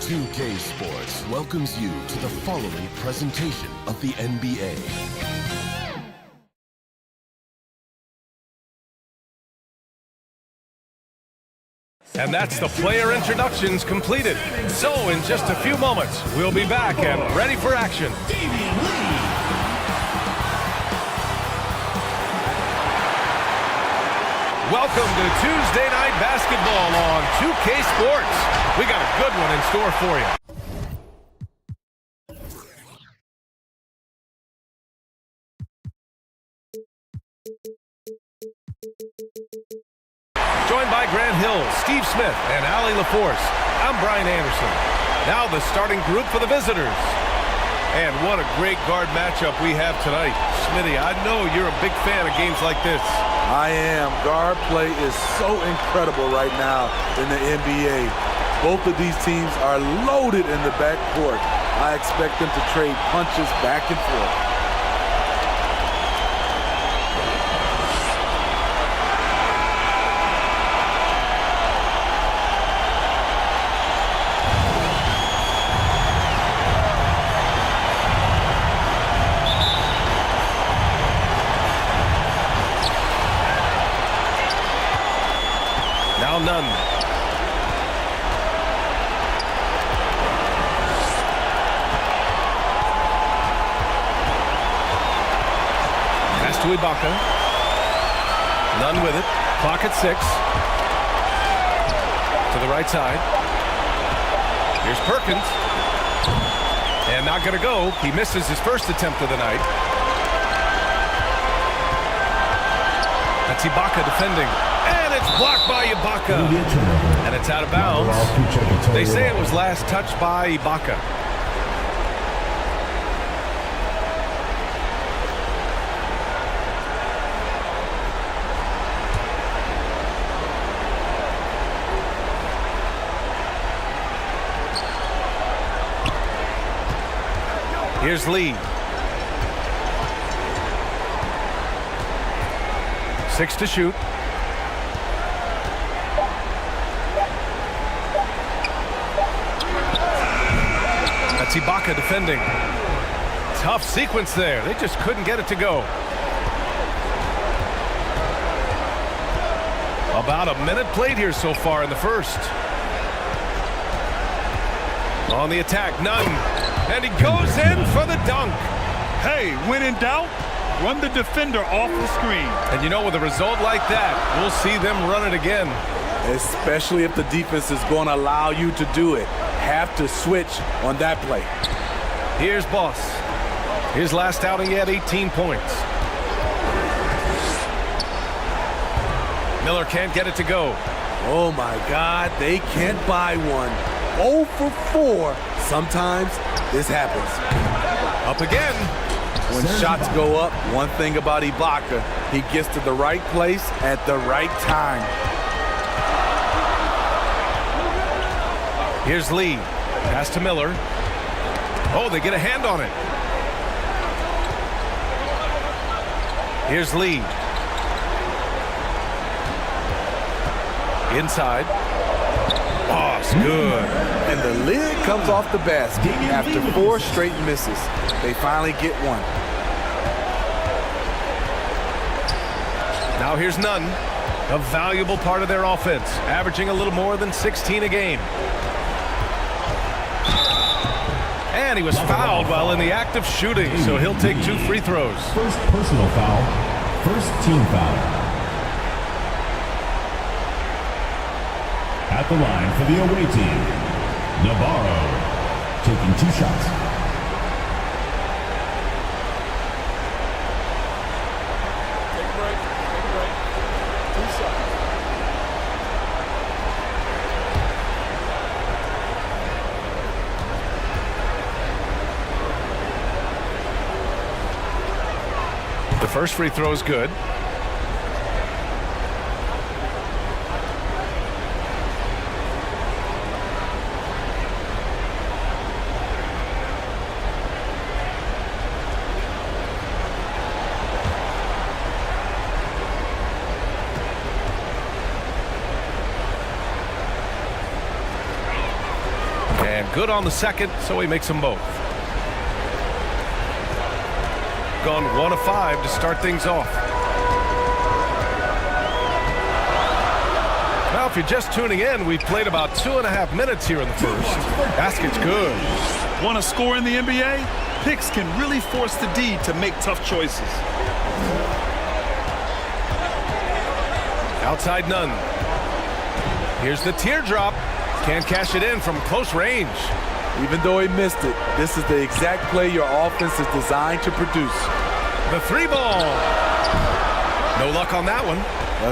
2K Sports welcomes you to the following presentation of the NBA. And that's the player introductions completed. So in just a few moments, we'll be back and ready for action. Welcome to Tuesday Night Basketball on 2K Sports. We got a good one in store for you. Joined by Grant Hill, Steve Smith, and Allie LaForce, I'm Brian Anderson. Now the starting group for the visitors. And what a great guard matchup we have tonight. Smitty, I know you're a big fan of games like this. I am. Guard play is so incredible right now in the NBA. Both of these teams are loaded in the backcourt. I expect them to trade punches back and forth. None. Pass to Ibaka. None with it. Clock at 6. To the right side. Here's Perkins. And not going to go. He misses his first attempt of the night. That's Ibaka defending. And it's blocked by Ibaka. And it's out of bounds. They say it was last touched by Ibaka. Here's Lee. 6 to shoot. That's Ibaka defending. Tough sequence there. They just couldn't get it to go. About a minute played here so far in the first. On the attack, none. And he goes in for the dunk. Hey, when in doubt, run the defender off the screen. And you know, with a result like that, we'll see them run it again. Especially if the defense is going to allow you to do it. Have to switch on that play. Here's Boss. His last outing, he had 18 points. Miller can't get it to go. Oh my God, they can't buy one. 0 for 4. Sometimes this happens. Up again. When shots go up, one thing about Ibaka, he gets to the right place at the right time. Here's Lee. Pass to Miller. Oh, they get a hand on it. Here's Lee. Inside. Oh, it's good. And the lid comes off the basket after 4 straight misses. They finally get one. Now here's Nunn, a valuable part of their offense, averaging a little more than 16 a game. And he was fouled while in the act of shooting, so he'll take 2 free throws. First personal foul, first team foul. At the line for the away team, Navarro taking 2 shots. The first free throw is good. And good on the second, so he makes them both. Gone 1 of 5 to start things off. Now, if you're just tuning in, we've played about 2.5 minutes here in the first. Basket's good. Want to score in the NBA? Picks can really force the D to make tough choices. Outside none. Here's the teardrop. Can't cash it in from close range. Even though he missed it, this is the exact play your offense is designed to produce. The 3-ball. No luck on that one.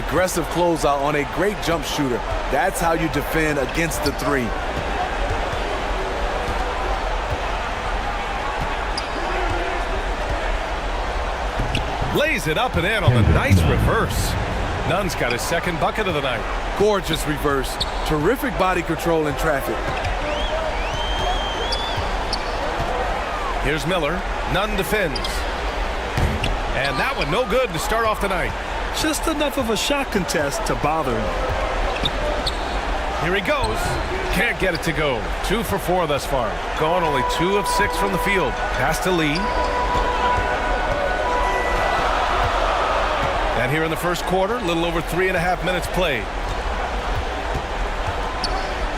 Aggressive closeout on a great jump shooter. That's how you defend against the 3. Lays it up and in on the nice reverse. Nunn's got his second bucket of the night. Gorgeous reverse. Terrific body control in traffic. Here's Miller. Nunn defends. And that one no good to start off the night. Just enough of a shot contest to bother him. Here he goes. Can't get it to go. 2 for 4 thus far. Gone only 2 of 6 from the field. Pass to Lee. And here in the first quarter, a little over 3.5 minutes played.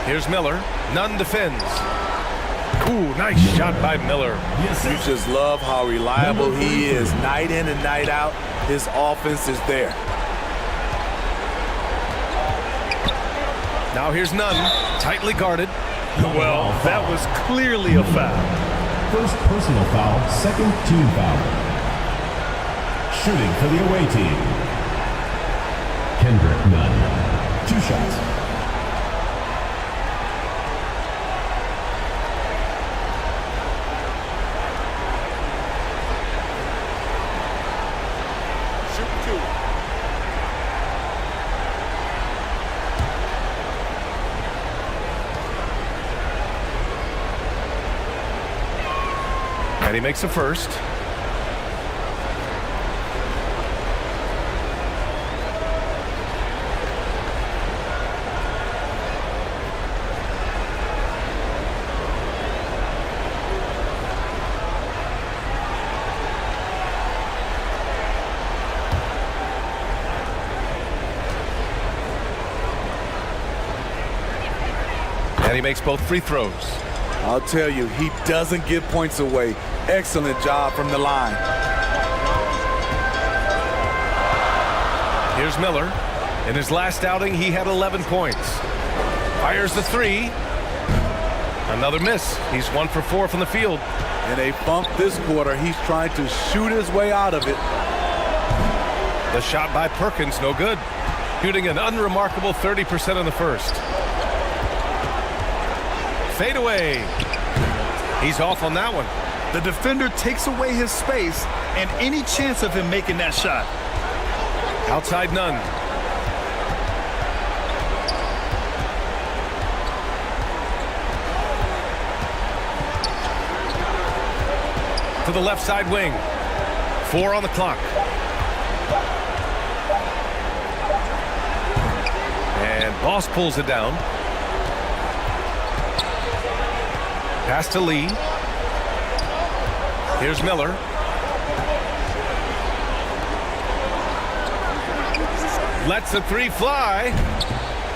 Here's Miller. Nunn defends. Ooh, nice shot by Miller. You just love how reliable he is. Night in and night out, his offense is there. Now here's Nunn. Tightly guarded. Well, that was clearly a foul. First personal foul, second team foul. Shooting for the away team. Kendrick Nunn. 2 shots. And he makes the first. And he makes both free throws. I'll tell you, he doesn't give points away. Excellent job from the line. Here's Miller. In his last outing, he had 11 points. Fires the 3. Another miss. He's 1 for 4 from the field. In a funk this quarter, he's trying to shoot his way out of it. The shot by Perkins, no good. Shooting an unremarkable 30% in the first. Fade away. He's off on that one. The defender takes away his space and any chance of him making that shot. Outside Nunn. To the left side wing. 4 on the clock. And Boss pulls it down. Pass to Lee. Here's Miller. Lets the 3 fly.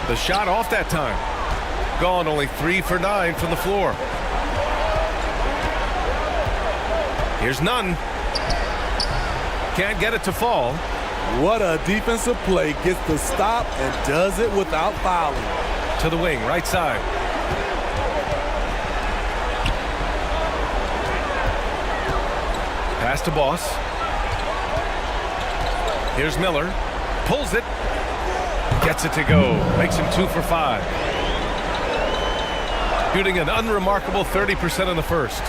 The shot off that time. Gone only 3 for 9 from the floor. Here's Nunn. Can't get it to fall. What a defensive play. Gets the stop and does it without fouling. To the wing, right side. Pass to Boss. Here's Miller. Pulls it. Gets it to go. Makes him 2 for 5. Shooting an unremarkable 30% in the first.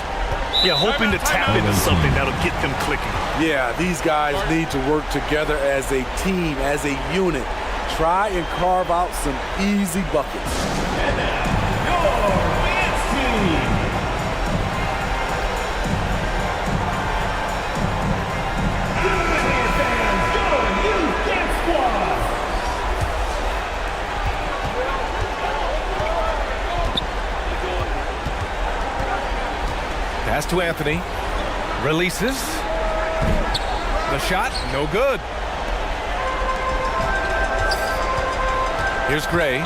Yeah, hoping to tap into something that'll get them clicking. Yeah, these guys need to work together as a team, as a unit. Try and carve out some easy buckets. And now, your dance team. Pass to Anthony. Releases. The shot, no good. Here's Gray.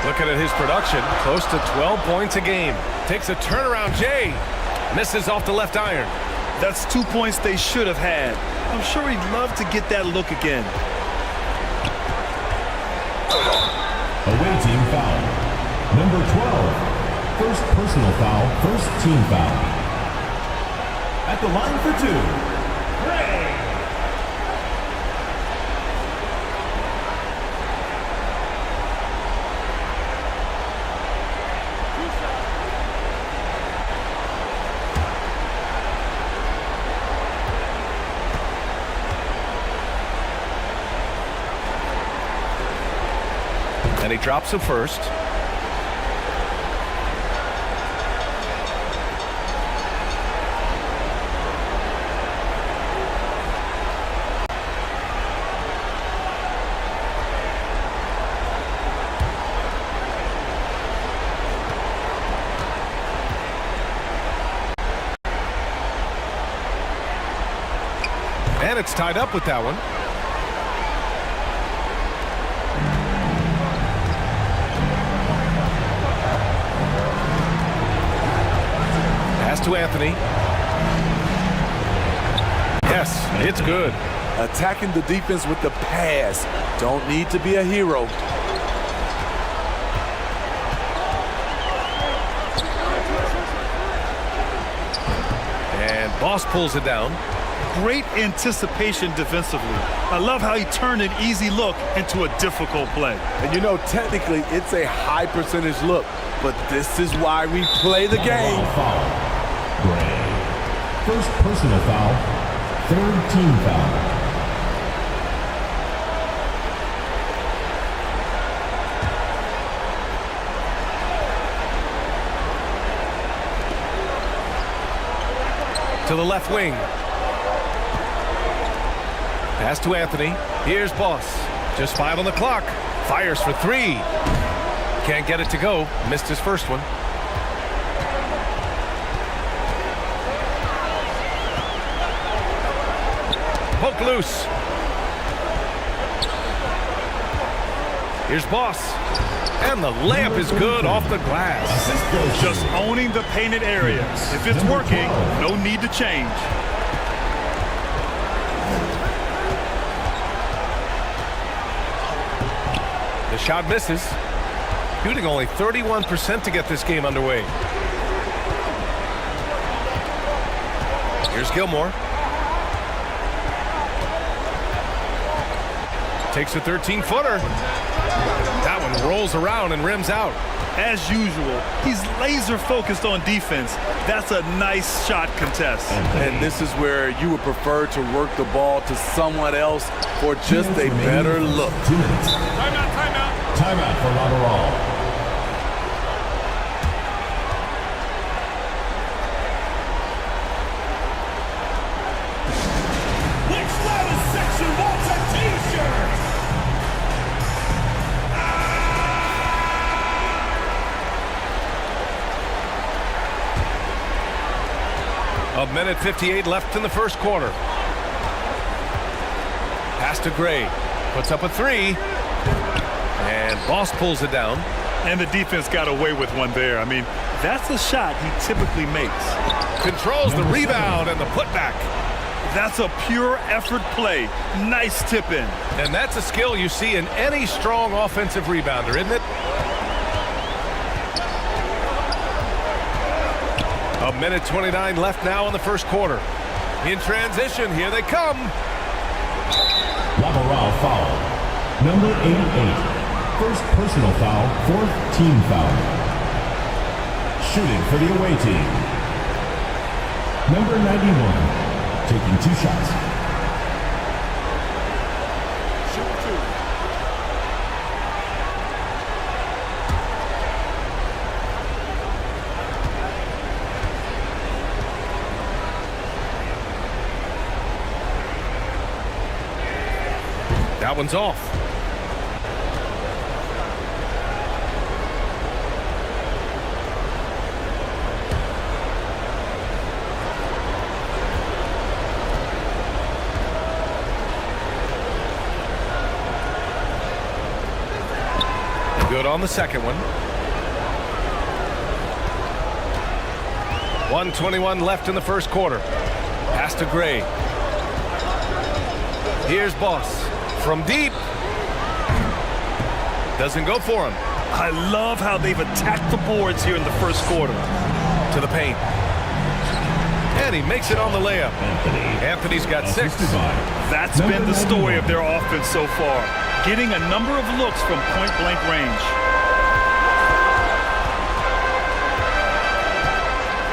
Looking at his production, close to 12 points a game. Takes a turnaround, Jay. Misses off the left iron. That's 2 points they should have had. I'm sure he'd love to get that look again. Away team foul. Number 12. First personal foul, first team foul. At the line for two, Gray. And he drops it first. And it's tied up with that one. Pass to Anthony. Yes, it's good. Attacking the defense with the pass. Don't need to be a hero. And Boss pulls it down. Great anticipation defensively. I love how he turned an easy look into a difficult play. And you know, technically, it's a high percentage look, but this is why we play the game. Foul. Gray. First personal foul, third team foul. To the left wing. Pass to Anthony. Here's Boss. Just 5 on the clock. Fires for 3. Can't get it to go. Missed his first one. Poke loose. Here's Boss. And the layup is good off the glass. Just owning the painted areas. If it's working, no need to change. The shot misses. Shooting only 31% to get this game underway. Here's Gilmore. Takes a 13-footer. That one rolls around and rims out. As usual, he's laser focused on defense. That's a nice shot contest. And this is where you would prefer to work the ball to someone else for just a better look. 2 minutes. Timeout, timeout. Timeout for Lateral. A minute 58 left in the first quarter. Pass to Gray. Puts up a 3. And Boss pulls it down. And the defense got away with one there. I mean, that's a shot he typically makes. Controls the rebound and the putback. That's a pure effort play. Nice tip in. And that's a skill you see in any strong offensive rebounder, isn't it? A minute 29 left now in the first quarter. In transition, here they come. Lateral foul. Number 88. First personal foul, fourth team foul. Shooting for the away team. Number 91. Taking 2 shots. That one's off. on the second one. 1:21 left in the first quarter. Pass to Gray. Here's Boss from deep. Doesn't go for him. I love how they've attacked the boards here in the first quarter. To the paint. And he makes it on the layup. Anthony's got 6. That's been the story of their offense so far. Getting a number of looks from point-blank range.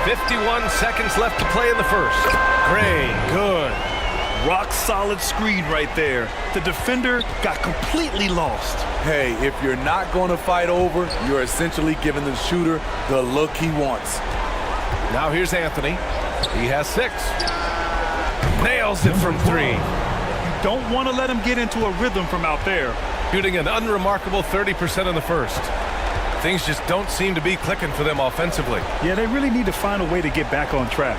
51 seconds left to play in the first. Gray, good. Rock-solid screen right there. The defender got completely lost. Hey, if you're not going to fight over, you're essentially giving the shooter the look he wants. Now here's Anthony. He has 6. Nails it from 3. You don't want to let him get into a rhythm from out there. Shooting an unremarkable 30% in the first. Things just don't seem to be clicking for them offensively. Yeah, they really need to find a way to get back on track.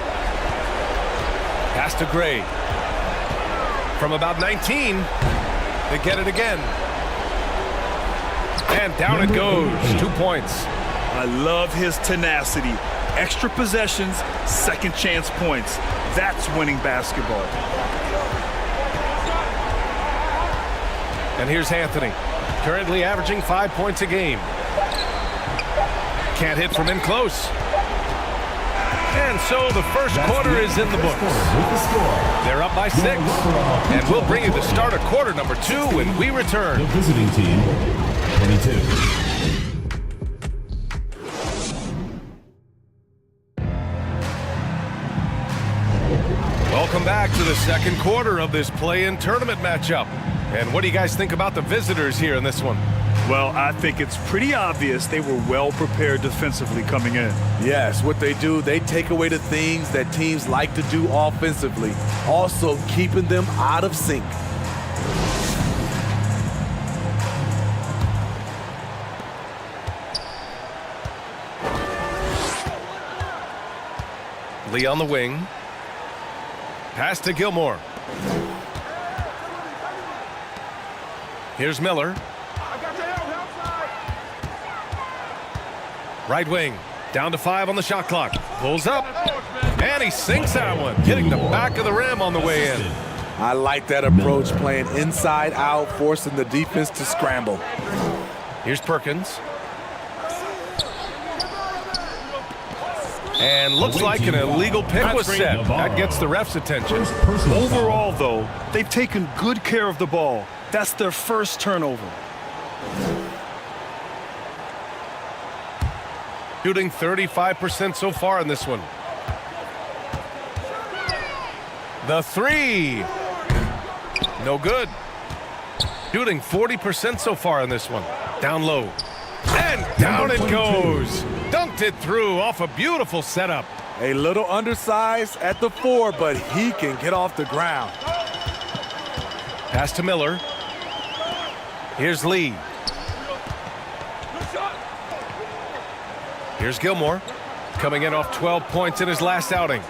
Pass to Gray. From about 19, they get it again. And down it goes. 2 points. I love his tenacity. Extra possessions, second chance points. That's winning basketball. And here's Anthony, currently averaging 5 points a game. Can't hit from in close. And so the first quarter is in the books. They're up by 6. And we'll bring you the start of quarter number 2 when we return. The visiting team, 22. Welcome back to the second quarter of this play-in tournament matchup. And what do you guys think about the visitors here in this one? Well, I think it's pretty obvious they were well prepared defensively coming in. Yes, what they do, they take away the things that teams like to do offensively, also keeping them out of sync. Lee on the wing. Pass to Gilmore. Here's Miller. Right wing. Down to 5 on the shot clock. Pulls up. And he sinks that one. Hitting the back of the rim on the way in. I like that approach, playing inside out, forcing the defense to scramble. Here's Perkins. And looks like an illegal pick was set. That gets the ref's attention. Overall, though, they've taken good care of the ball. That's their first turnover. Shooting 35% so far in this one. The 3. No good. Shooting 40% so far in this one. Down low. And down it goes. Dunked it through off a beautiful setup. A little undersized at the 4, but he can get off the ground. Pass to Miller. Here's Lee. Here's Gilmore. Coming in off 12 points in his last outing.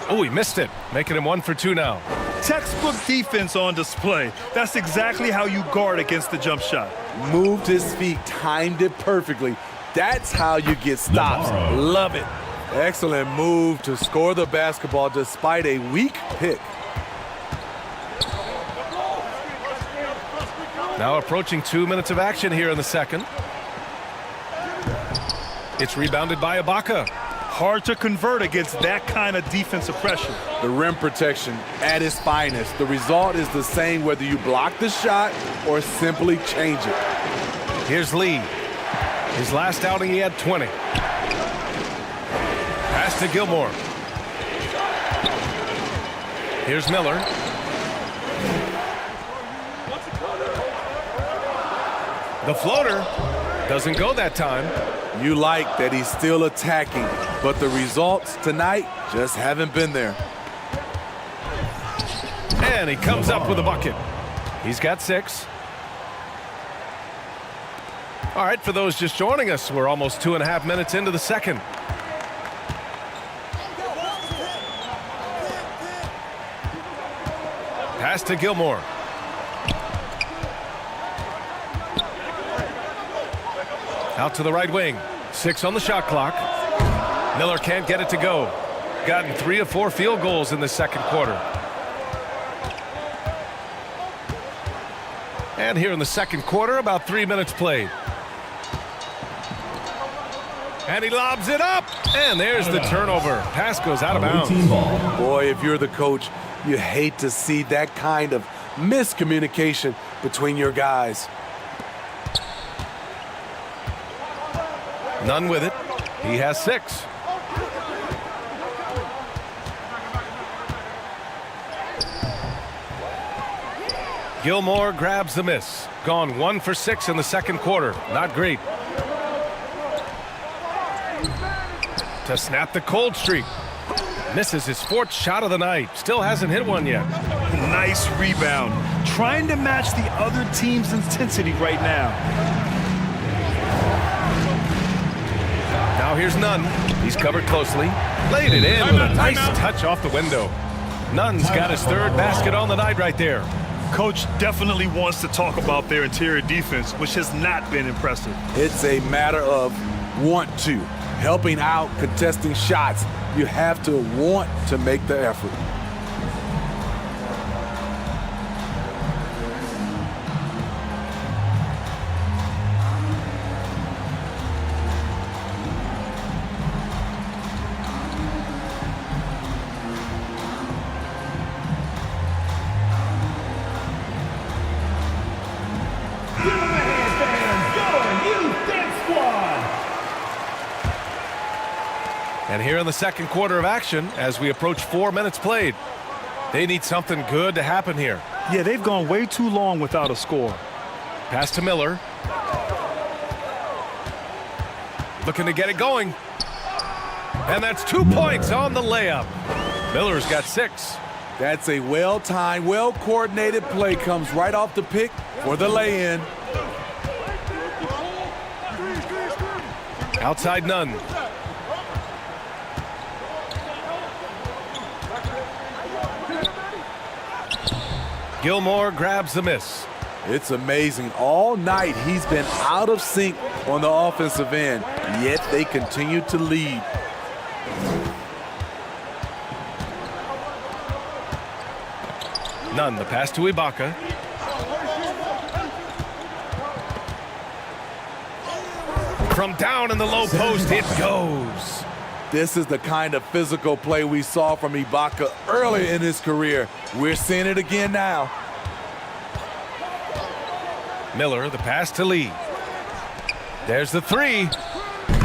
Oh, he missed it. Making him 1 for 2 now. Textbook defense on display. That's exactly how you guard against the jump shot. Moved his feet, timed it perfectly. That's how you get stops. Love it. Excellent move to score the basketball despite a weak pick. Now approaching 2 minutes of action here in the second. It's rebounded by Ibaka. Hard to convert against that kind of defensive pressure. The rim protection at its finest. The result is the same whether you block the shot or simply change it. Here's Lee. His last outing he had 20. Pass to Gilmore. Here's Miller. The floater doesn't go that time. You like that he's still attacking, but the results tonight just haven't been there. And he comes up with a bucket. He's got 6. All right, for those just joining us, we're almost 2.5 minutes into the second. Pass to Gilmore. Out to the right wing. 6 on the shot clock. Miller can't get it to go. Gotten 3 of 4 field goals in the second quarter. And here in the second quarter, about 3 minutes played. And he lobs it up. And there's the turnover. Pass goes out of bounds. Boy, if you're the coach, you hate to see that kind of miscommunication between your guys. None with it. He has 6. Gilmore grabs the miss. Gone 1 for 6 in the second quarter. Not great. To snap the cold streak. Misses his 4th shot of the night. Still hasn't hit one yet. Nice rebound. Trying to match the other team's intensity right now. Now here's Nunn. He's covered closely. Laid it in with a nice touch off the window. Nunn's got his 3rd basket on the night right there. Coach definitely wants to talk about their interior defense, which has not been impressive. It's a matter of want to. Helping out, contesting shots. You have to want to make the effort. And here in the second quarter of action, as we approach 4 minutes played, they need something good to happen here. Yeah, they've gone way too long without a score. Pass to Miller. Looking to get it going. And that's 2 points on the layup. Miller's got 6. That's a well-timed, well-coordinated play. Comes right off the pick for the lay-in. Outside Nunn. Gilmore grabs the miss. It's amazing. All night he's been out of sync on the offensive end, yet they continue to lead. Nunn, the pass to Ibaka. From down in the low post, it goes. This is the kind of physical play we saw from Ibaka early in his career. We're seeing it again now. Miller, the pass to Lee. There's the 3.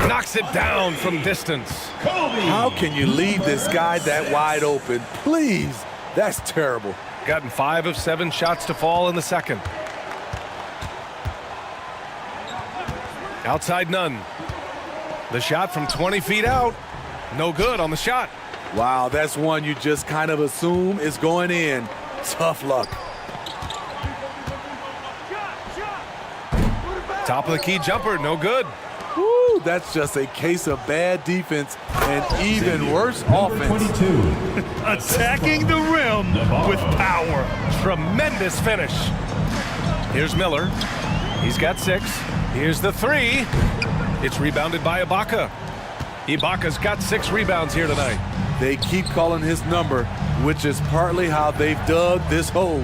Knocks it down from distance. How can you leave this guy that wide open? Please, that's terrible. Gotten 5 of 7 shots to fall in the second. Outside Nunn. The shot from 20 feet out. No good on the shot. Wow, that's one you just kind of assume is going in. Tough luck. Top of the key jumper, no good. Woo, that's just a case of bad defense and even worse offense. Attacking the rim with power. Tremendous finish. Here's Miller. He's got 6. Here's the 3. It's rebounded by Ibaka. Ibaka's got 6 rebounds here tonight. They keep calling his number, which is partly how they've dug this hole.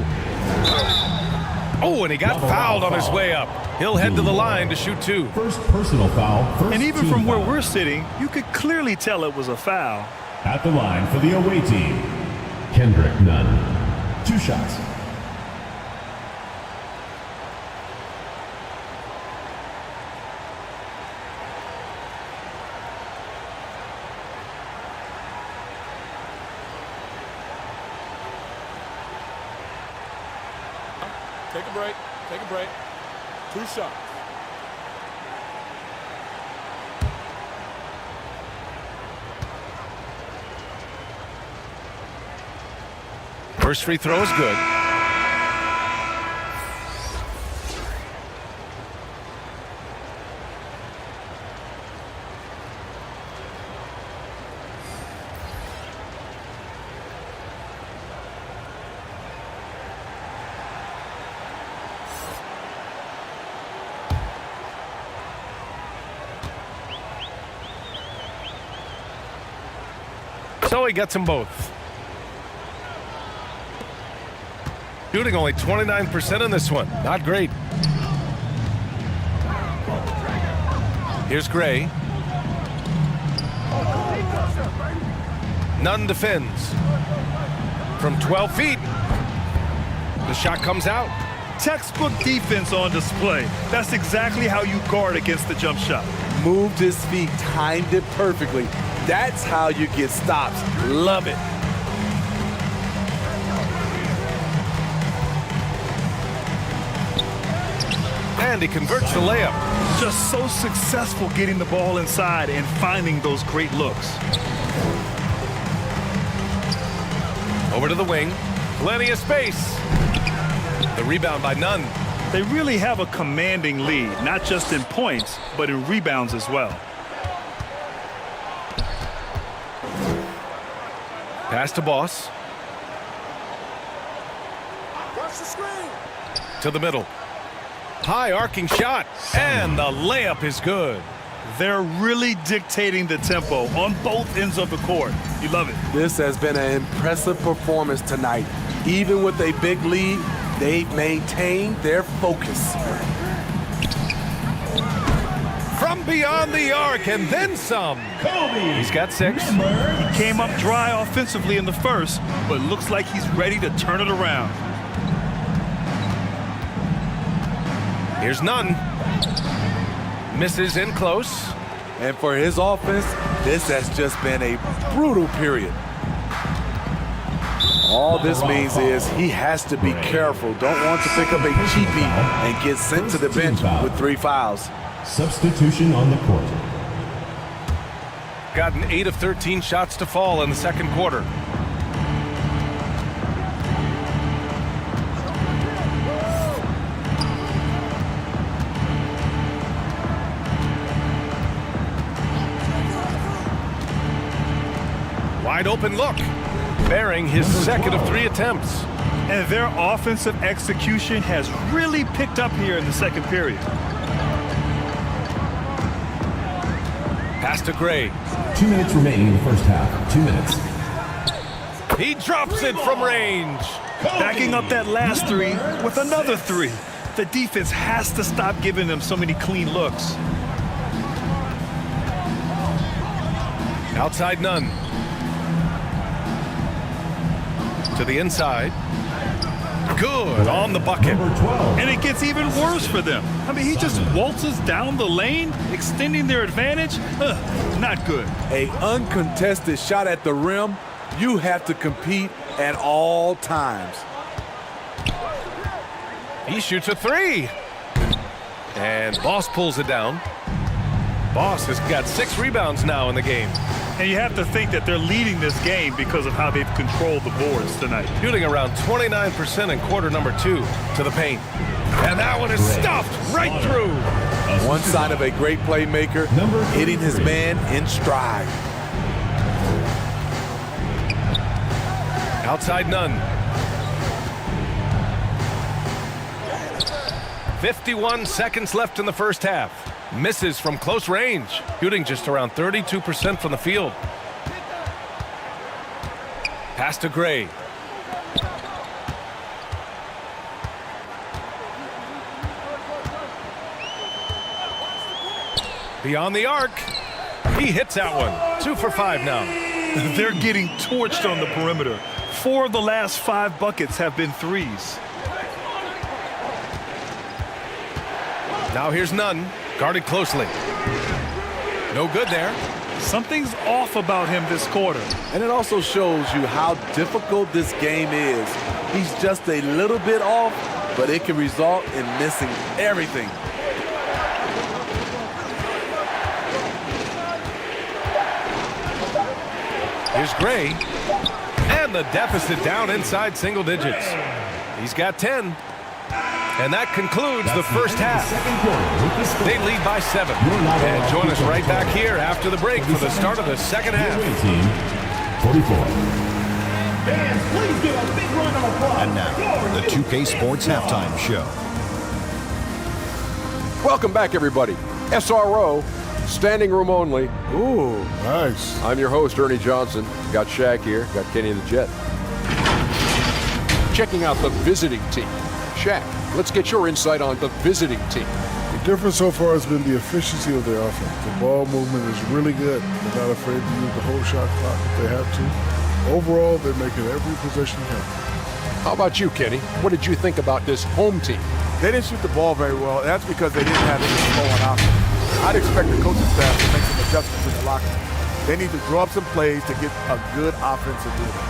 Oh, and he got fouled on his way up. He'll head to the line to shoot 2. First personal foul. And even from where we're sitting, you could clearly tell it was a foul. At the line for the away team, Kendrick Nunn. 2 shots. Take a break. Take a break. 2 shots. First free throw is good. he gets them both. Shooting only 29% in this one. Not great. Here's Gray. Nunn defends. From 12 feet. The shot comes out. Textbook defense on display. That's exactly how you guard against the jump shot. Moved his feet, timed it perfectly. That's how you get stops. Love it. And he converts the layup. Just so successful getting the ball inside and finding those great looks. Over to the wing. Plenty of space. The rebound by Nunn. They really have a commanding lead, not just in points, but in rebounds as well. Pass to Boss. To the middle. High arcing shot. And the layup is good. They're really dictating the tempo on both ends of the court. You love it. This has been an impressive performance tonight. Even with a big lead, they've maintained their focus. From beyond the arc and then some. He's got 6. He came up dry offensively in the first, but looks like he's ready to turn it around. Here's Nunn. Misses in close. And for his offense, this has just been a brutal period. All this means is he has to be careful. Don't want to pick up a cheapie and get sent to the bench with 3 fouls. Substitution on the court. Gotten 8 of 13 shots to fall in the second quarter. Wide open look. Bearing his second of 3 attempts. And their offensive execution has really picked up here in the second period. Pass to Gray. 2 minutes remaining in the first half. 2 minutes. He drops it from range. Backing up that last 3 with another 3. The defense has to stop giving them so many clean looks. Outside Nunn. To the inside. Good on the bucket. Number 12. And it gets even worse for them. I mean, he just waltzes down the lane, extending their advantage. Not good. An uncontested shot at the rim, you have to compete at all times. He shoots a 3. And Boss pulls it down. Boss has got 6 rebounds now in the game. And you have to think that they're leading this game because of how they've controlled the boards tonight. Shooting around 29% in quarter number 2 to the paint. And that one is stuffed right through. One sign of a great playmaker, hitting his man in stride. Outside Nunn. 51 seconds left in the first half. Misses from close range. Shooting just around 32% from the field. Pass to Gray. Beyond the arc. He hits that one. 2 for 5 now. They're getting torched on the perimeter. 4 of the last 5 buckets have been 3s. Now here's Nunn. Guarded closely. No good there. Something's off about him this quarter. And it also shows you how difficult this game is. He's just a little bit off, but it can result in missing everything. Here's Gray. And the deficit down inside single digits. He's got 10. And that concludes the first half. They lead by 7. And join us right back here after the break for the start of the second half. 44. Please give a big round of applause. And now, the 2K Sports Halftime Show. Welcome back, everybody. SRO, Standing room only. Ooh, nice. I'm your host, Ernie Johnson. Got Shaq here. Got Kenny the Jet. Checking out the visiting team. Shaq, let's get your insight on the visiting team. The difference so far has been the efficiency of their offense. The ball movement is really good. They're not afraid to use the whole shot clock if they have to. Overall, they're making every possession count. How about you, Kenny? What did you think about this home team? They didn't shoot the ball very well, and that's because they didn't have any flow on offense. I'd expect the coaching staff to make some adjustments in the locker room. They need to draw up some plays to get a good offensive rhythm.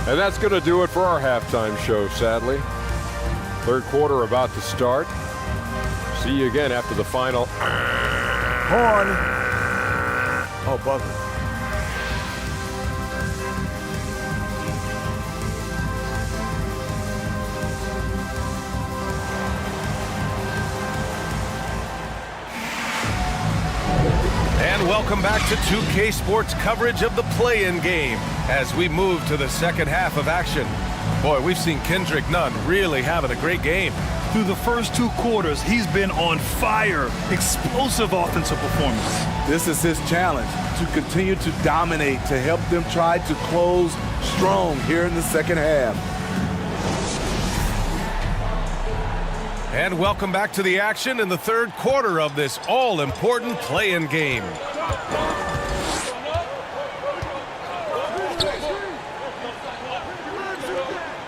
And that's going to do it for our halftime show, sadly. Third quarter about to start. See you again after the final. Horn. Oh, buzzer. And welcome back to 2K Sports coverage of the play-in game as we move to the second half of action. Boy, we've seen Kendrick Nunn really having a great game. Through the first 2 quarters, he's been on fire. Explosive offensive performance. This is his challenge, to continue to dominate, to help them try to close strong here in the second half. And welcome back to the action in the third quarter of this all-important play-in game.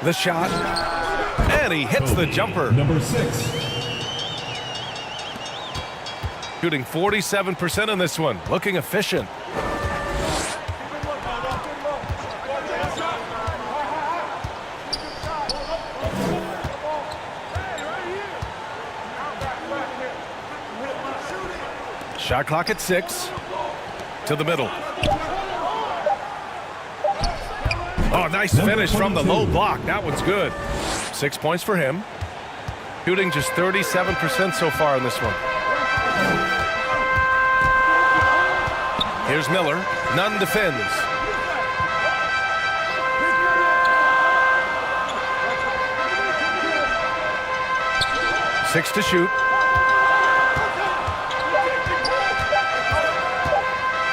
The shot, and he hits the jumper. Number 6. Shooting 47% in this one, looking efficient. Shot clock at 6. To the middle. Oh, nice finish from the low block. That one's good. 6 points for him. Shooting just 37% so far in this one. Here's Miller. Nunn defends. Six to shoot.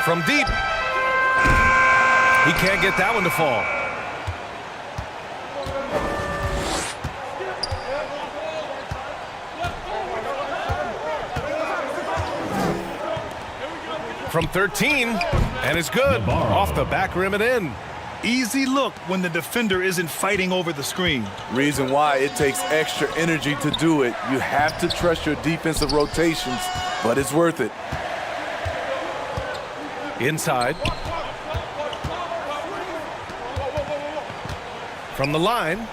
From deep. He can't get that one to fall. From 13, and it's good. Off the back rim and in. Easy look when the defender isn't fighting over the screen. Reason why it takes extra energy to do it. You have to trust your defensive rotations, but it's worth it. Inside. From the line.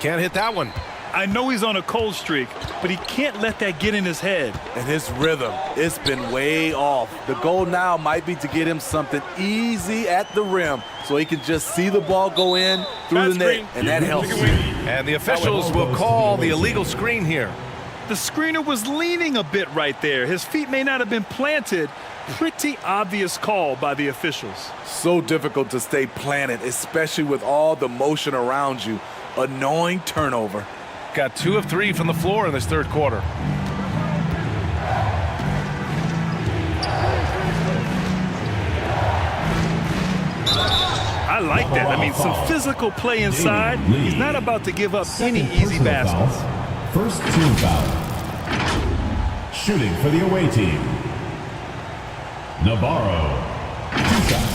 Can't hit that one. I know he's on a cold streak, but he can't let that get in his head. And his rhythm, it's been way off. The goal now might be to get him something easy at the rim so he can just see the ball go in through the net, and that helps. And the officials will call the illegal screen here. The screener was leaning a bit right there. His feet may not have been planted. Pretty obvious call by the officials. So difficult to stay planted, especially with all the motion around you. Annoying turnover. Got 2 of 3 from the floor in this third quarter. I like that. I mean, some physical play inside. He's not about to give up any easy baskets. First team foul. Shooting for the away team. Navarro. 2 shots.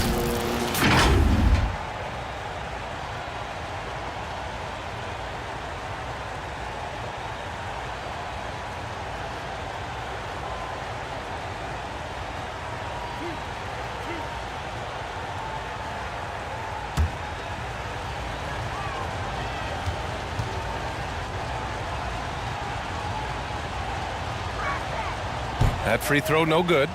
That free throw no good.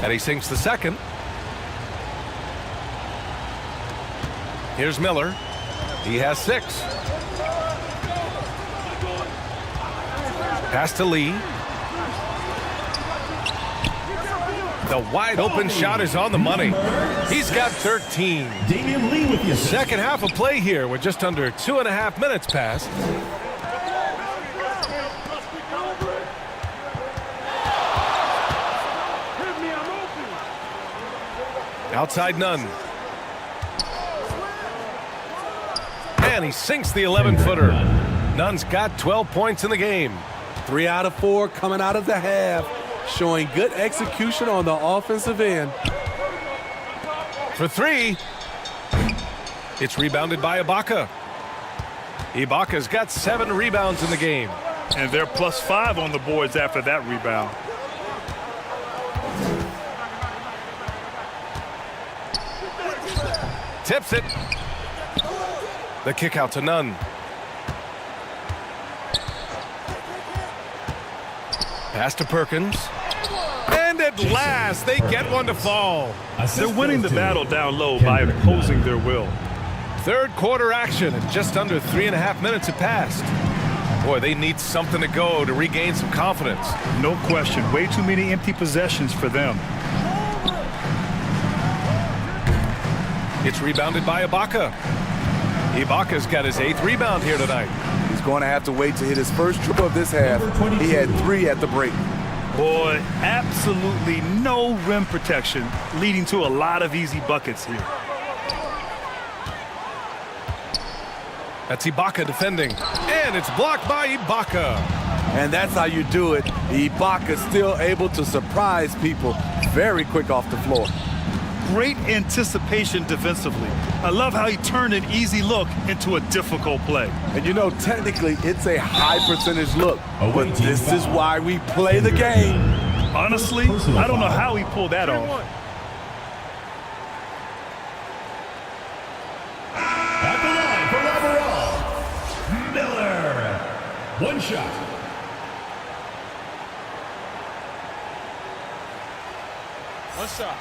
And he sinks the second. Here's Miller. He has 6. Pass to Lee. The wide open shot is on the money. He's got 13. Damian Lee with the assist. Second half of play here with just under 2.5 minutes passed. Outside Nunn. And he sinks the 11-footer. Nunn's got 12 points in the game. 3 out of 4 coming out of the half, showing good execution on the offensive end. For 3. It's rebounded by Ibaka. Ibaka's got 7 rebounds in the game. And they're +5 on the boards after that rebound. Tips it. The kick out to Nunn. Pass to Perkins. And at last, they get one to fall. They're winning the battle down low by imposing their will. Third quarter action, and just under 3.5 minutes have passed. Boy, they need something to go to regain some confidence. No question. Way too many empty possessions for them. It's rebounded by Ibaka. Ibaka's got his 8th rebound here tonight. He's going to have to wait to hit his first triple of this half. He had 3 at the break. Boy, absolutely no rim protection, leading to a lot of easy buckets here. That's Ibaka defending. And it's blocked by Ibaka. And that's how you do it. Ibaka's still able to surprise people very quick off the floor. Great anticipation defensively. I love how he turned an easy look into a difficult play. And you know, technically, it's a high percentage look. But this is why we play the game. Honestly, I don't know how he pulled that off. At the line for Miller. One shot. What's up?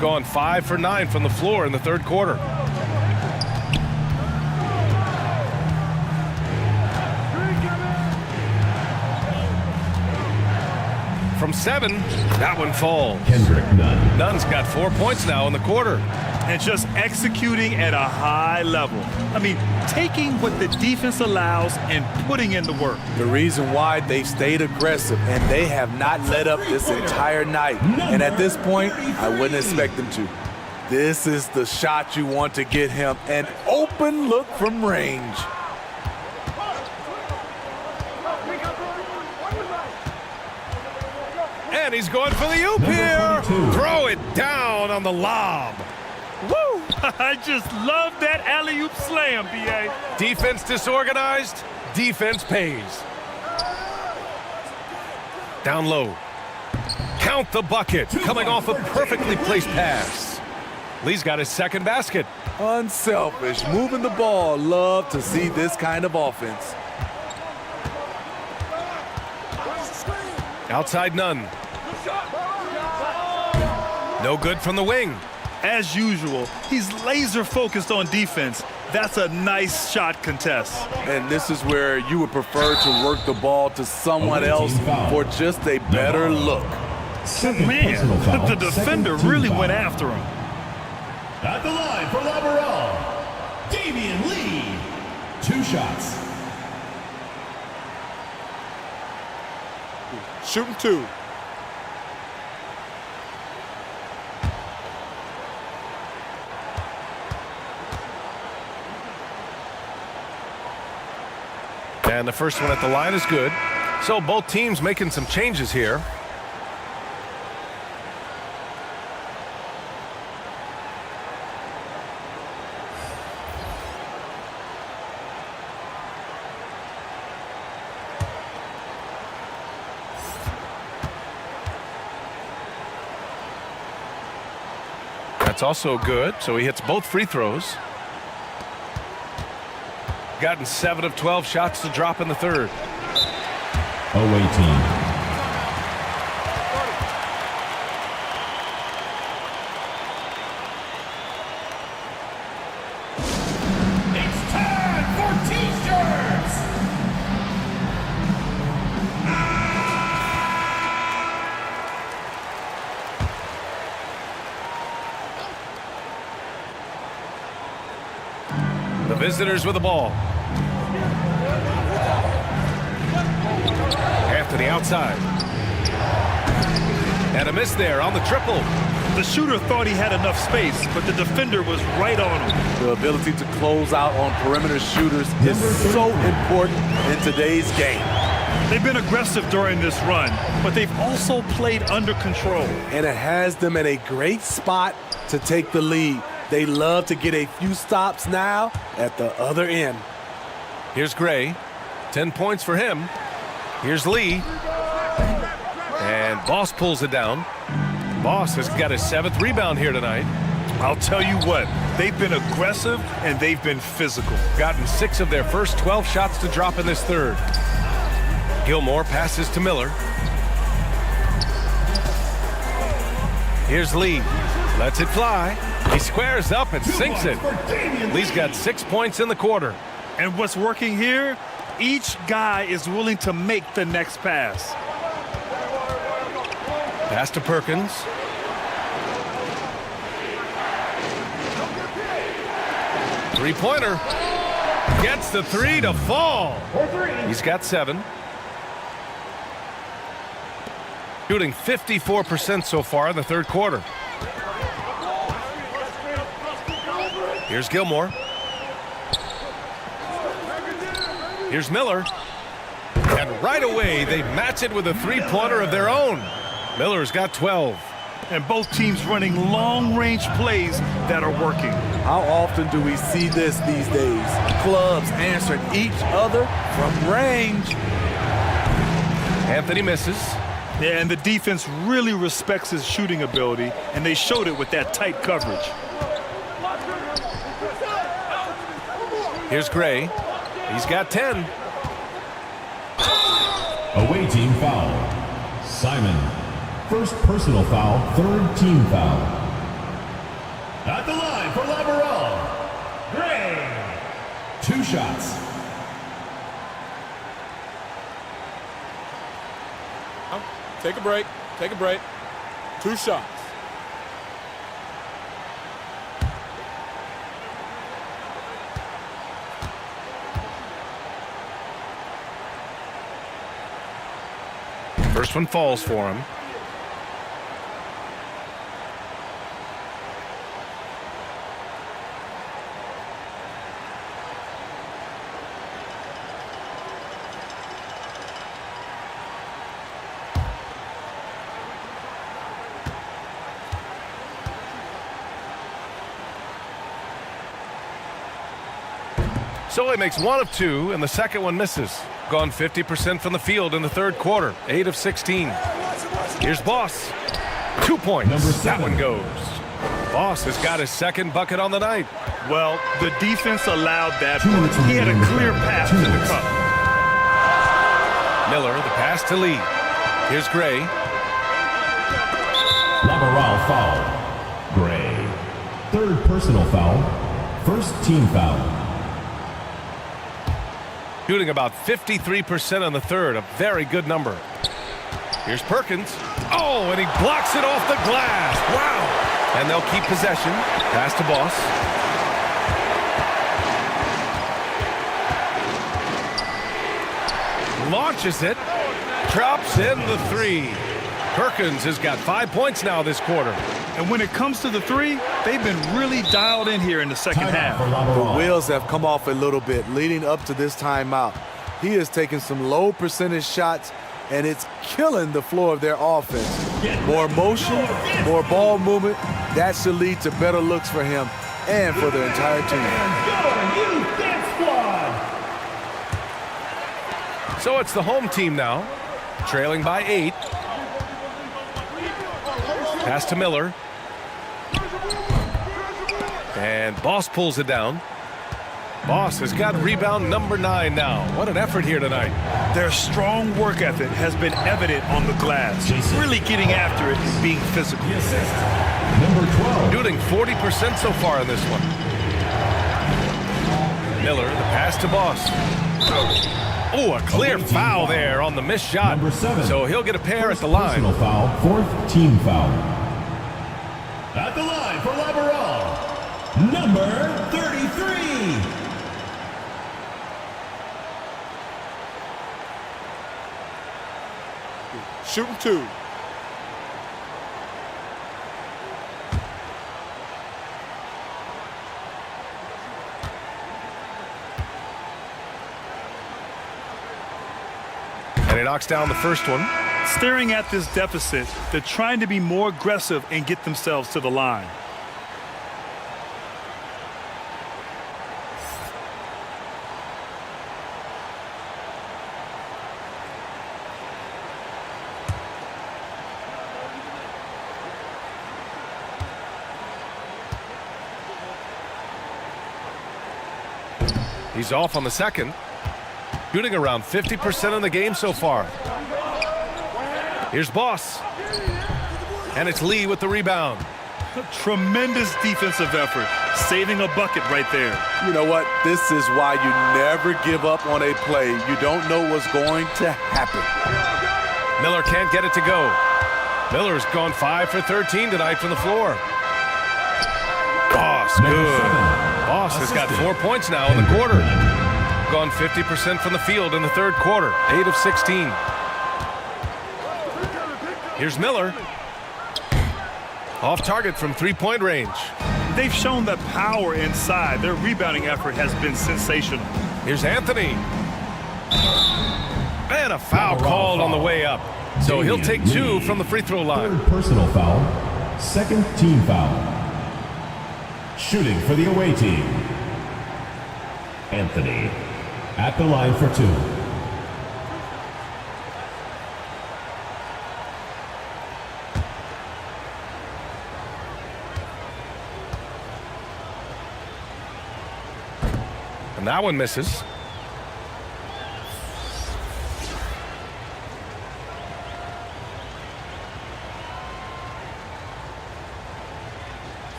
Gone 5 for 9 from the floor in the third quarter. From 7, that one falls. Nunn. Nunn's got 4 points now in the quarter. And just executing at a high level. I mean, taking what the defense allows and putting in the work. The reason why they stayed aggressive and they have not let up this entire night. And at this point, I wouldn't expect them to. This is the shot you want to get him. An open look from range. And he's going for the oop here. Throw it down on the lob. Woo! I just love that alley-oop slam, B.A. Defense disorganized, defense pays. Down low. Count the bucket, coming off a perfectly placed pass. Lee's got his second basket. Unselfish, moving the ball. Love to see this kind of offense. Outside Nunn. No good from the wing. As usual, he's laser focused on defense. That's a nice shot contest. And this is where you would prefer to work the ball to someone else for just a better look. Man, the defender really went after him. At the line for Lateral, Damian Lee. 2 shots. Shooting 2. And the first one at the line is good. So both teams making some changes here. That's also good. So he hits both free throws. gotten 7 of 12 shots to drop in the third. Away team. The visitors with the ball. Anthony outside. And a miss there on the triple. The shooter thought he had enough space, but the defender was right on him. The ability to close out on perimeter shooters is so important in today's game. They've been aggressive during this run, but they've also played under control. And it has them in a great spot to take the lead. They love to get a few stops now at the other end. Here's Gray. 10 points for him. Here's Lee. And Boss pulls it down. Boss has got his 7th rebound here tonight. I'll tell you what, they've been aggressive and they've been physical. Gotten 6 of their first 12 shots to drop in this third. Gilmore passes to Miller. Here's Lee. Lets it fly. He squares up and sinks it. Lee's got 6 points in the quarter. And what's working here? Each guy is willing to make the next pass. Pass to Perkins. Three-pointer. Gets the 3 to fall. He's got 7. Shooting 54% so far in the third quarter. Here's Gilmore. Here's Miller. And right away, they match it with a 3-pointer of their own. Miller's got 12. And both teams running long-range plays that are working. How often do we see this these days? Clubs answering each other from range. Anthony misses. Yeah, and the defense really respects his shooting ability, and they showed it with that tight coverage. Here's Gray. He's got 10. Away team foul. Simon. First personal foul, 3rd team foul. At the line for Labarelle. Gray. 2 shots. Take a break. Take a break. 2 shots. First one falls for him. So he makes 1 of 2, and the second one misses. Gone 50% from the field in the third quarter, 8 of 16. Here's Boss. 2 points. That one goes. Boss has got his 2nd bucket on the night. Well, the defense allowed that. He had a clear path to the cup. Miller, the pass to Lee. Here's Gray. Labarelle foul. Gray. 3rd personal foul. 1st team foul. Shooting about 53% on the third, a very good number. Here's Perkins. Oh, and he blocks it off the glass. Wow. And they'll keep possession. Pass to Boss. Launches it. Drops in the 3. Perkins has got 5 points now this quarter. And when it comes to the 3, they've been really dialed in here in the second half. The wheels have come off a little bit leading up to this timeout. He has taken some low percentage shots, and it's killing the flow of their offense. More motion, more ball movement, that should lead to better looks for him and for the entire team. So it's the home team now, trailing by 8. Pass to Miller. And Boss pulls it down. Boss has got rebound number 9 now. What an effort here tonight. Their strong work ethic has been evident on the glass. Really getting after it and being physical. The assist, number 12. Shooting 40% so far in this one. Miller, the pass to Boss. Oh, a clear foul there on the missed shot. Number 7. So he'll get a pair at the line. Personal foul, 4th team foul. At the line for Lateral, number 33. Shooting 2. And he knocks down the first one. Staring at this deficit, they're trying to be more aggressive and get themselves to the line. He's off on the second. Shooting around 50% in the game so far. Here's Boss. And it's Lee with the rebound. Tremendous defensive effort, saving a bucket right there. You know what? This is why you never give up on a play. You don't know what's going to happen. Miller can't get it to go. Miller's gone 5 for 13 tonight from the floor. Boss, good. Boss has got 4 points now in the quarter. Gone 50% from the field in the third quarter. 8 of 16. Here's Miller. Off target from three-point range. They've shown the power inside. Their rebounding effort has been sensational. Here's Anthony. And a foul called on the way up. So he'll take 2 from the free throw line. 3rd personal foul, 2nd team foul. Shooting for the away team, Anthony at the line for 2. And that one misses.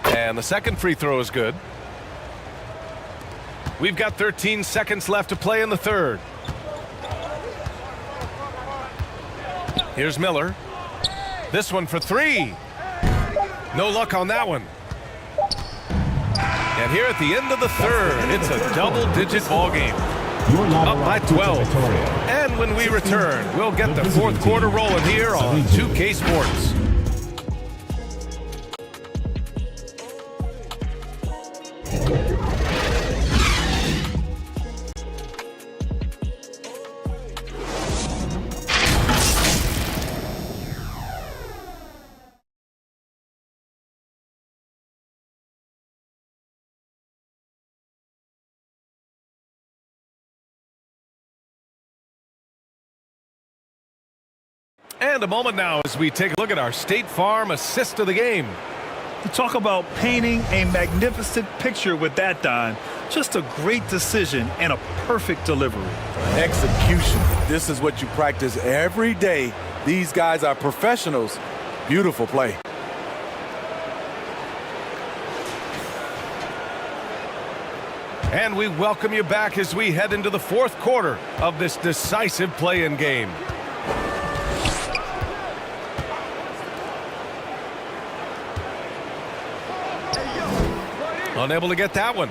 And the second free throw is good. We've got 13 seconds left to play in the third. Here's Miller. This one for 3. No luck on that one. And here at the end of the third, it's a double-digit ball game. Up by 12. And when we return, we'll get the fourth quarter rolling here on 2K Sports. And a moment now as we take a look at our State Farm assist of the game. To talk about painting a magnificent picture with that, Don. Just a great decision and a perfect delivery. Execution. This is what you practice every day. These guys are professionals. Beautiful play. And we welcome you back as we head into the fourth quarter of this decisive play-in game. Unable to get that one.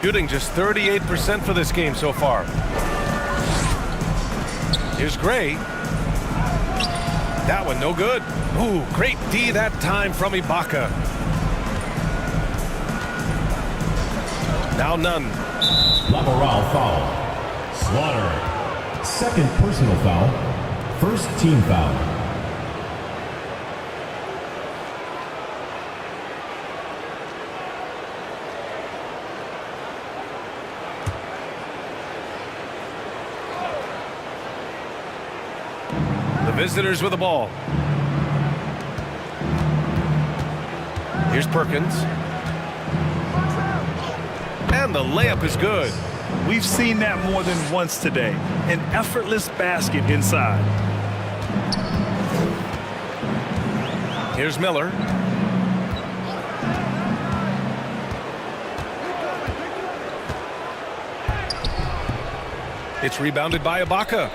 Shooting just 38% for this game so far. Here's Gray. That one no good. Ooh, great D that time from Ibaka. Now none. Lateral foul. Slaughter. 2nd personal foul. 1st team foul. visitors with the ball. Here's Perkins. And the layup is good. We've seen that more than once today. An effortless basket inside. Here's Miller. It's rebounded by Ibaka.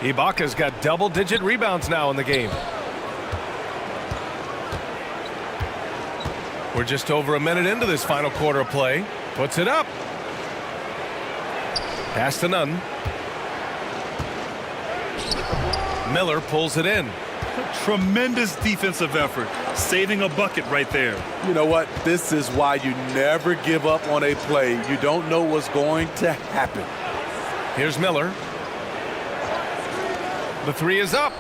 Ibaka's got double-digit rebounds now in the game. We're just over a minute into this final quarter of play. Puts it up. Pass to Nunn. Miller pulls it in. Tremendous defensive effort, saving a bucket right there. You know what? This is why you never give up on a play. You don't know what's going to happen. Here's Miller. The three is up.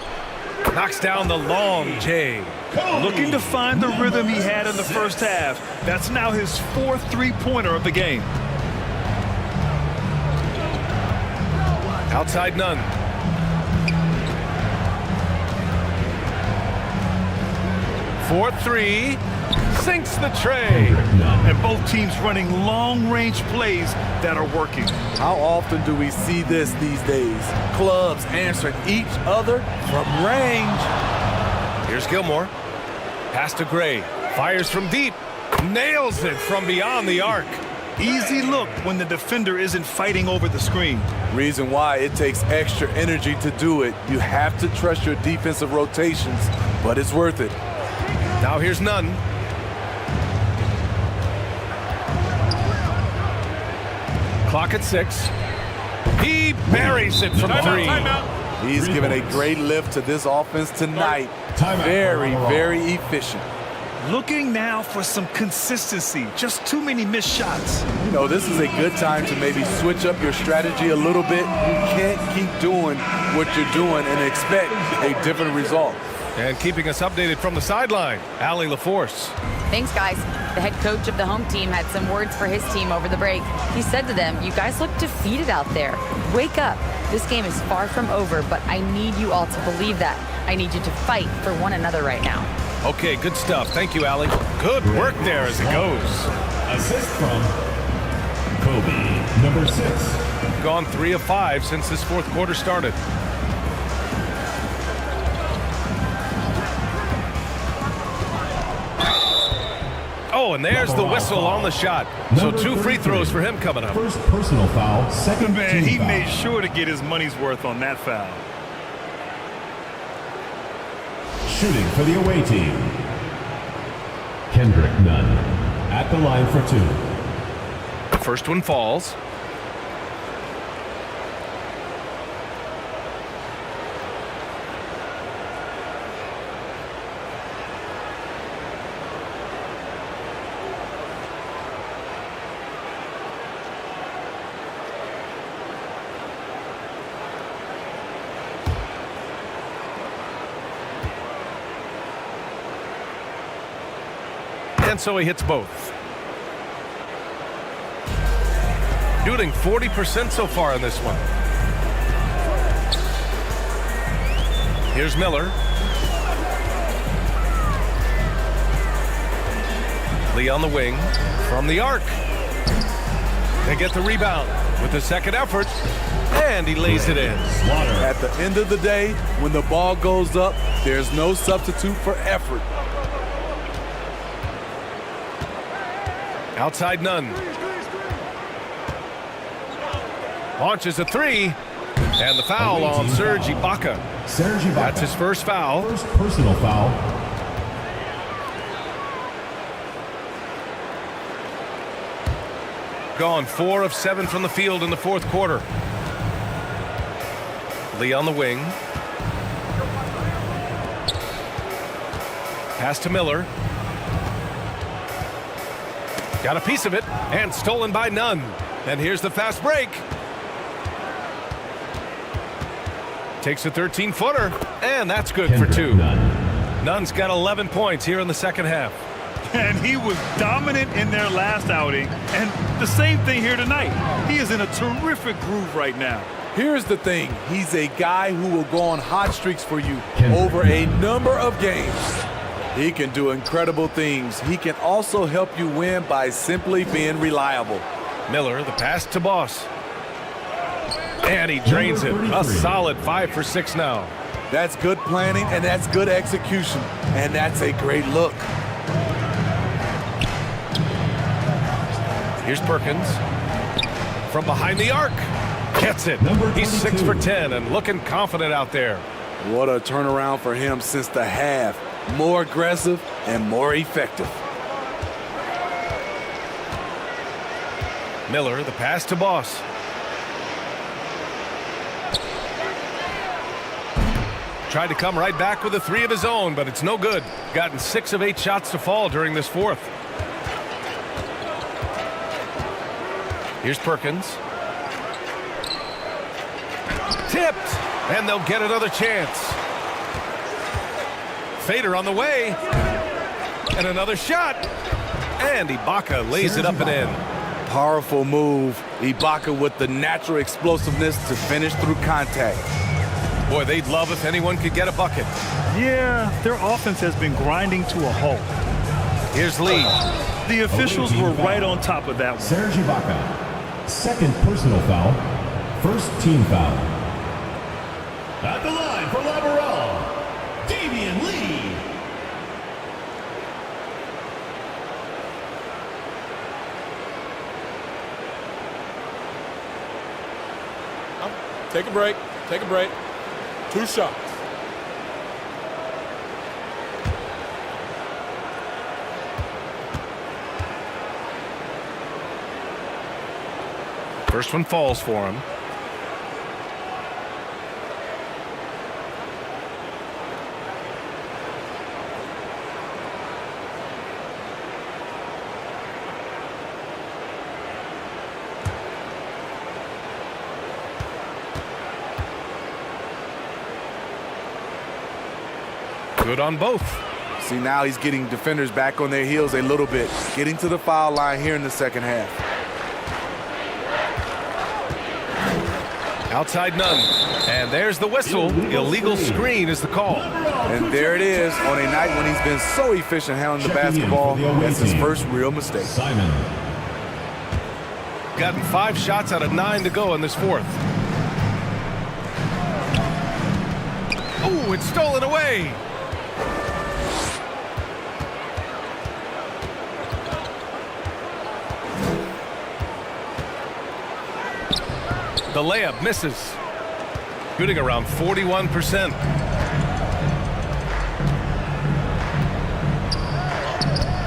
Knocks down the long J. Looking to find the rhythm he had in the first half. That's now his fourth three-pointer of the game. Outside Nunn. Fourth three. Sinks the tray. And both teams running long-range plays that are working. How often do we see this these days? Clubs answering each other from range. Here's Gilmore. Pass to Gray. Fires from deep. Nails it from beyond the arc. Easy look when the defender isn't fighting over the screen. Reason why it takes extra energy to do it. You have to trust your defensive rotations, but it's worth it. Now here's Nunn. Clock at 6. He buries it from three. He's given a great lift to this offense tonight. Very efficient. Looking now for some consistency. Just too many missed shots. You know, this is a good time to maybe switch up your strategy a little bit. You can't keep doing what you're doing and expect a different result. And keeping us updated from the sideline, Allie LaForce. Thanks, guys. The head coach of the home team had some words for his team over the break. He said to them, "You guys look defeated out there. Wake up. This game is far from over, but I need you all to believe that. I need you to fight for one another right now." Okay, good stuff. Thank you, Allie. Good work there as it goes. Assist from Kobe, number 6. Gone 3 of 5 since this fourth quarter started. Oh, and there's the whistle on the shot. So 2 free throws for him coming up. First personal foul, second Man, team he foul. made sure to get his money's worth on that foul. Shooting for the away team, Kendrick Nunn at the line for 2. The first one falls. And so he hits both. Shooting 40% so far in this one. Here's Miller. Lee on the wing from the arc. They get the rebound with the second effort, and he lays it in. At the end of the day, when the ball goes up, there's no substitute for effort. Outside Nunn. Launches a 3, and the foul on Serge Ibaka. That's his first foul. First personal foul. Gone 4 of 7 from the field in the fourth quarter. Lee on the wing. Pass to Miller. Got a piece of it, and stolen by Nunn. And here's the fast break. Takes a 13-footer, and that's good for 2. Nunn's got 11 points here in the second half. And he was dominant in their last outing, and the same thing here tonight. He is in a terrific groove right now. Here's the thing. He's a guy who will go on hot streaks for you over a number of games. He can do incredible things. He can also help you win by simply being reliable. Miller, the pass to Boss. And he drains it. A solid 5 for 6 now. That's good planning, and that's good execution. And that's a great look. Here's Perkins. From behind the arc. Gets it. He's 6 for 10 and looking confident out there. What a turnaround for him since the half. More aggressive and more effective. Miller, the pass to Boss. Tried to come right back with a 3 of his own, but it's no good. Gotten 6 of 8 shots to fall during this fourth. Here's Perkins. Tipped, and they'll get another chance. Fader on the way, and another shot. And Ibaka lays it up and in. Powerful move. Ibaka with the natural explosiveness to finish through contact. Boy, they'd love if anyone could get a bucket. Yeah, their offense has been grinding to a halt. Here's Lee. The officials were right on top of that one. Serge Ibaka, second personal foul, first team foul. At the line for Lateral, Damian Lee. Take a break. Take a break. 2 shots. First one falls for him. Good on both. See, now he's getting defenders back on their heels a little bit. Getting to the foul line here in the second half. Outside none. And there's the whistle. Illegal screen is the call. And there it is on a night when he's been so efficient handling the basketball. That's his first real mistake. Simon. Gotten 5 shots out of 9 to go in this fourth. Oh, it's stolen away. The layup misses. Shooting around 41%.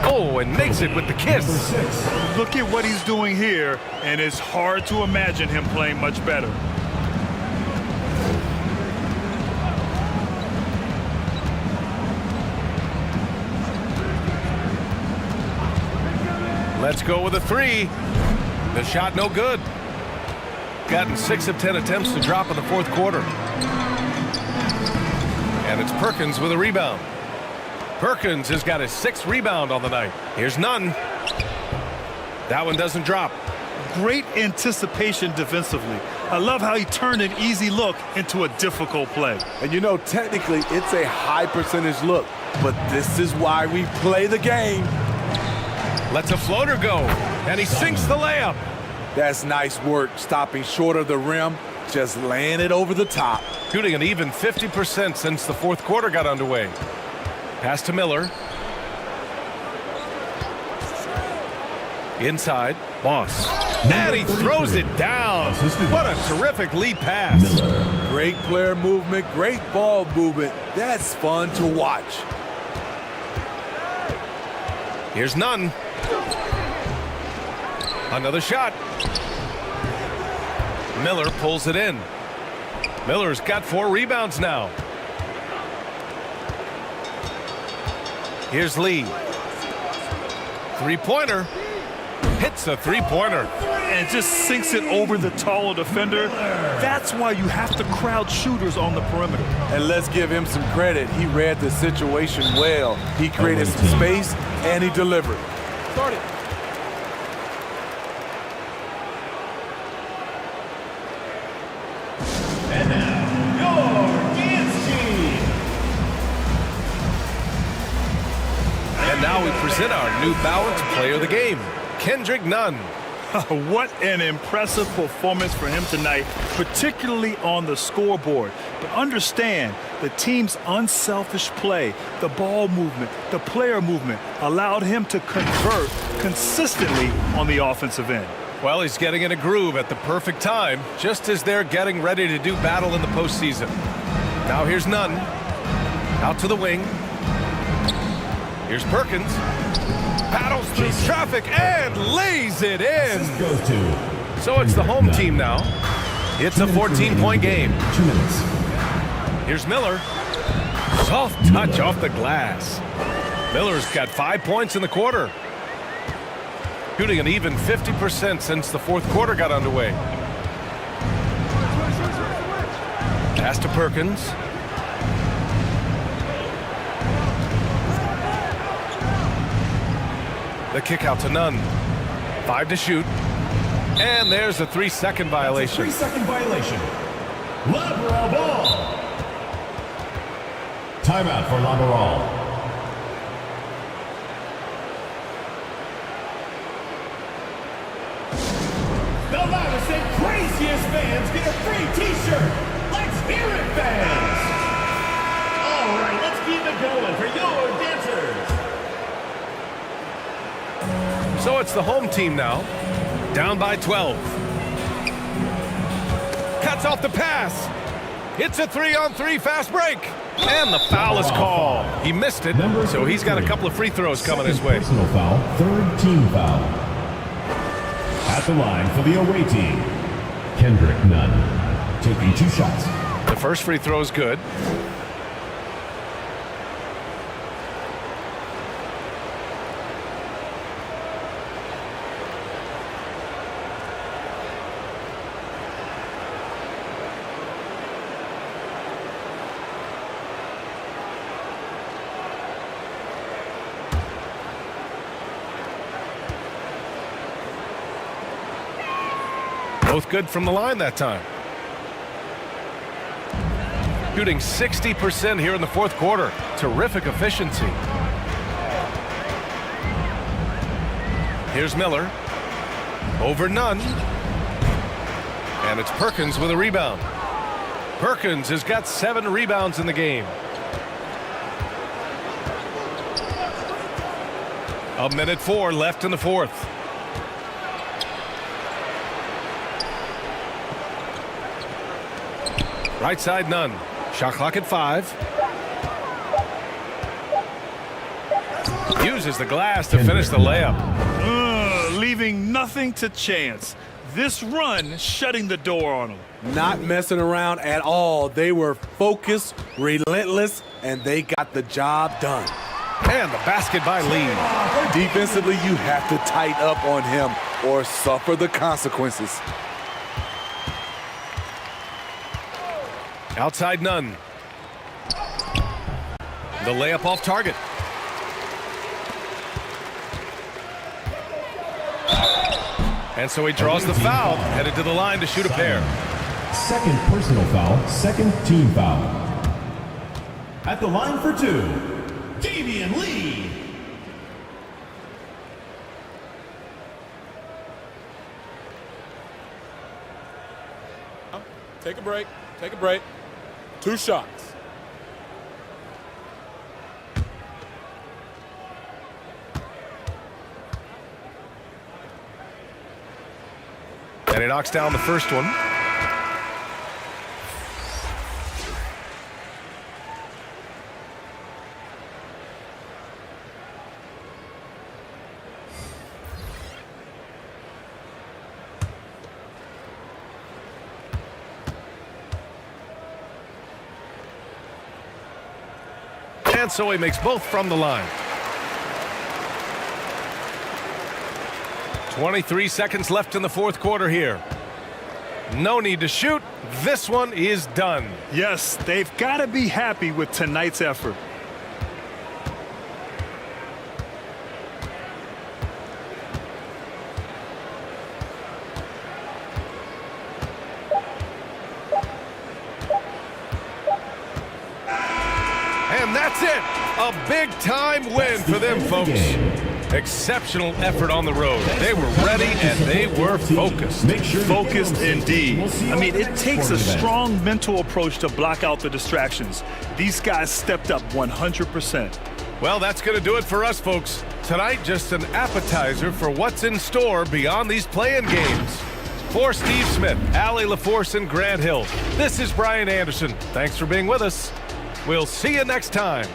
Oh, and makes it with the kiss. Look at what he's doing here, and it's hard to imagine him playing much better. Let's go with a 3. The shot no good. Gotten 6 of 10 attempts to drop in the fourth quarter. And it's Perkins with a rebound. Perkins has got his 6th rebound on the night. Here's none. That one doesn't drop. Great anticipation defensively. I love how he turned an easy look into a difficult play. And you know, technically, it's a high percentage look, but this is why we play the game. Lets a floater go, and he sinks the layup. That's nice work, stopping short of the rim, just laying it over the top. Shooting an even 50% since the fourth quarter got underway. Pass to Miller. Inside, Boss. And he throws it down. What a terrific lead pass. Great player movement, great ball movement. That's fun to watch. Here's none. Another shot. Miller pulls it in. Miller's got 4 rebounds now. Here's Lee. 3-pointer. Hits a 3-pointer. And just sinks it over the taller defender. That's why you have to crowd shooters on the perimeter. And let's give him some credit. He read the situation well. He created some space, and he delivered. Start it. Now we present our new balanced player of the game, Kendrick Nunn. What an impressive performance for him tonight, particularly on the scoreboard. But understand, the team's unselfish play, the ball movement, the player movement allowed him to convert consistently on the offensive end. Well, he's getting in a groove at the perfect time, just as they're getting ready to do battle in the postseason. Now here's Nunn. Out to the wing. Here's Perkins. Paddles through traffic and lays it in. So it's the home team now. It's a 14-point game. 2 minutes. Here's Miller. Soft touch off the glass. Miller's got 5 points in the quarter. Shooting an even 50% since the fourth quarter got underway. Pass to Perkins. The kick out to Nunn. 5 to shoot. And there's a 3-second violation. 3-second violation. Lateral ball. Timeout for Lateral. The loudest and craziest fans get a free t-shirt. Let's hear it, fans. All right, let's keep it going for your dancers. So it's the home team now. Down by 12. Cuts off the pass. It's a 3-on-3 fast break. And the foul is called. He missed it, so he's got a couple of free throws coming his way. Personal foul, 3rd team foul. At the line for the away team, Kendrick Nunn, taking 2 shots. The first free throw is good. Both good from the line that time. Shooting 60% here in the fourth quarter. Terrific efficiency. Here's Miller. Over Nunn. And it's Perkins with a rebound. Perkins has got 7 rebounds in the game. A minute 4 left in the fourth. Right side, Nunn. Shot clock at 5. Uses the glass to finish the layup. Leaving nothing to chance. This run shutting the door on him. Not messing around at all. They were focused, relentless, and they got the job done. And the basket by Lee. Defensively, you have to tighten up on him or suffer the consequences. Outside Nunn. The layup off target. And so he draws the foul, headed to the line to shoot a pair. 2nd personal foul, 2nd team foul. At the line for 2, Damian Lee. Take a break. Take a break. 2 shots. And he knocks down the first one. And so he makes both from the line. 23 seconds left in the fourth quarter here. No need to shoot. This one is done. Yes, they've got to be happy with tonight's effort. And that's it. A big-time win for them, folks. Exceptional effort on the road. They were ready and they were focused. Focused indeed. I mean, it takes a strong mental approach to block out the distractions. These guys stepped up 100%. Well, that's going to do it for us, folks. Tonight, just an appetizer for what's in store beyond these play-in games. For Steve Smith, Allie LaForce, and Grant Hill, this is Brian Anderson. Thanks for being with us. We'll see you next time.